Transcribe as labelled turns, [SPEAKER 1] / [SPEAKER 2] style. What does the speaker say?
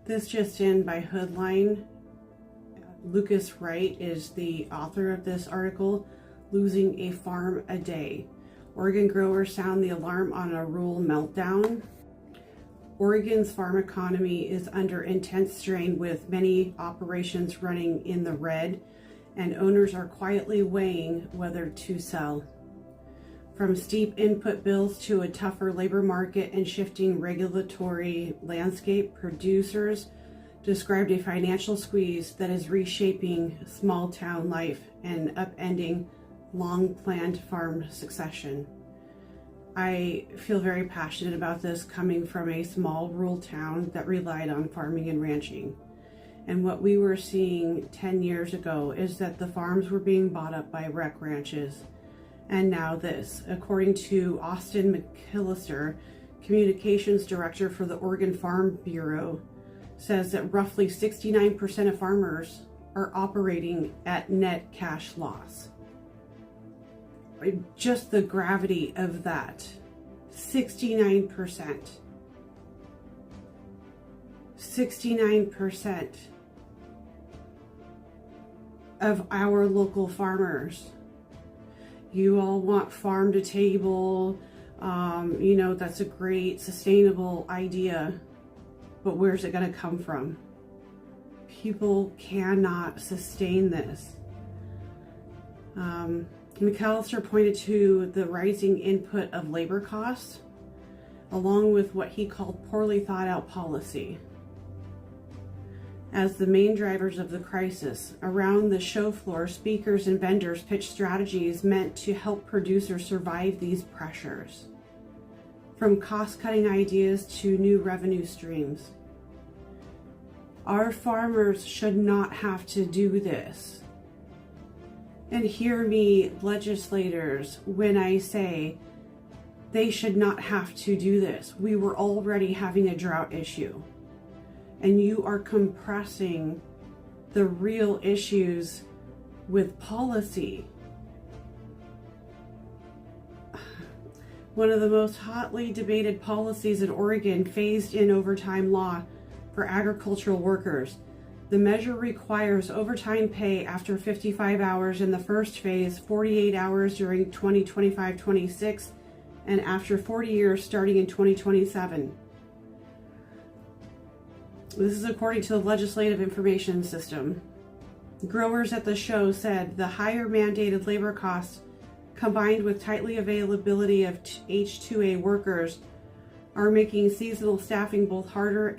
[SPEAKER 1] This just in by Headline. Lucas Wright is the author of this article, Losing a Farm a Day. Oregon growers sound the alarm on a rural meltdown. Oregon's farm economy is under intense strain with many operations running in the red, and owners are quietly weighing whether to sell. From steep input bills to a tougher labor market and shifting regulatory landscape, producers described a financial squeeze that is reshaping small town life and upending long-planned farm succession. I feel very passionate about this, coming from a small rural town that relied on farming and ranching. And what we were seeing 10 years ago is that the farms were being bought up by rec ranches. And now this, according to Austin McKillister, communications director for the Oregon Farm Bureau, says that roughly 69% of farmers are operating at net cash loss. Just the gravity of that. 69%. 69% of our local farmers. You all want farm to table, that's a great sustainable idea, but where's it going to come from? People cannot sustain this. McAllister pointed to the rising input of labor costs, along with what he called poorly thought out policy, as the main drivers of the crisis. Around the show floor, speakers and vendors pitched strategies meant to help producers survive these pressures, from cost-cutting ideas to new revenue streams. Our farmers should not have to do this. And hear me, legislators, when I say they should not have to do this. We were already having a drought issue, and you are compressing the real issues with policy. One of the most hotly debated policies in Oregon phased in overtime law for agricultural workers. The measure requires overtime pay after 55 hours in the first phase, 48 hours during 2025-26, and after 40 years starting in 2027. This is according to the Legislative Information System. Growers at the show said the higher mandated labor costs, combined with tightly availability of H-2A workers, are making seasonal staffing both harder